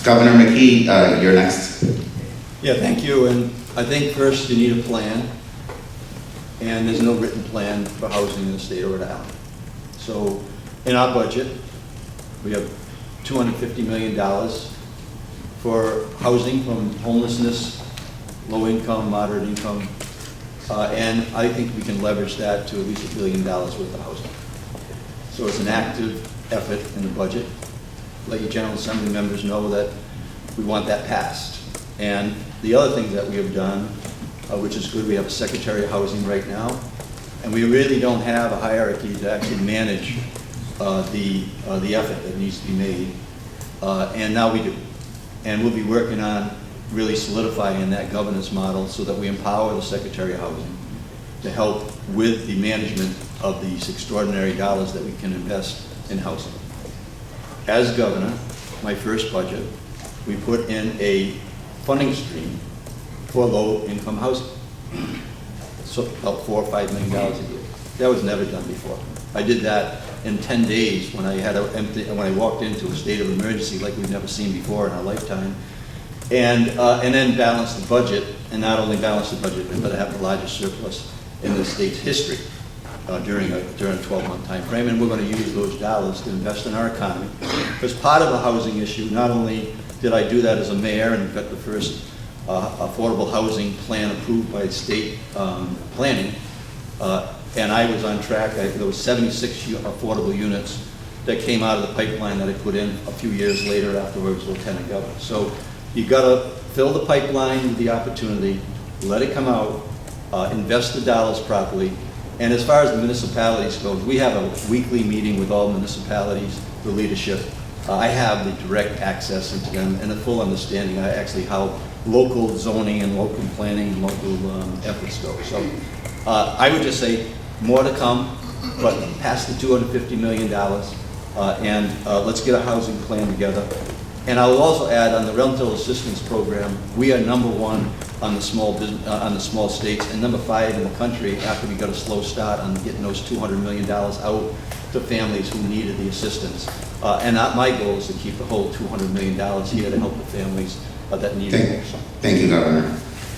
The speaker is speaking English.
Governor McKee, you're next. Yeah, thank you. And I think first you need a plan, and there's no written plan for housing in the state of Rhode Island. So in our budget, we have $250 million for housing from homelessness, low income, moderate income, and I think we can leverage that to at least $1 billion worth of housing. So it's an active effort in the budget. Let your General Assembly members know that we want that passed. And the other things that we have done, which is good, we have a Secretary of Housing right now, and we really don't have a hierarchy to actually manage the effort that needs to be made, and now we do. And we'll be working on really solidifying that governance model so that we empower the Secretary of Housing to help with the management of these extraordinary dollars that we can invest in housing. As governor, my first budget, we put in a funding stream for low-income housing. So about $4 or $5 million a year. That was never done before. I did that in 10 days when I walked into a state of emergency like we've never seen before in our lifetime, and then balanced the budget, and not only balance the budget, but have the largest surplus in the state's history during a 12-month time frame. And we're going to use those dollars to invest in our economy. As part of the housing issue, not only did I do that as a mayor and got the first affordable housing plan approved by state planning, and I was on track. There was 76 affordable units that came out of the pipeline that I put in a few years later after I was lieutenant governor. So you got to fill the pipeline with the opportunity, let it come out, invest the dollars properly. And as far as the municipalities goes, we have a weekly meeting with all municipalities, the leadership. I have the direct access into them and a full understanding actually how local zoning and local planning and local efforts go. So I would just say more to come, but past the $250 million, and let's get a housing plan together. And I'll also add on the rental assistance program, we are #1 on the small states and #5 in the country after we got a slow start on getting those $200 million out to families who needed the assistance. And my goal is to keep the whole $200 million here to help the families that need it. Thank you, Governor.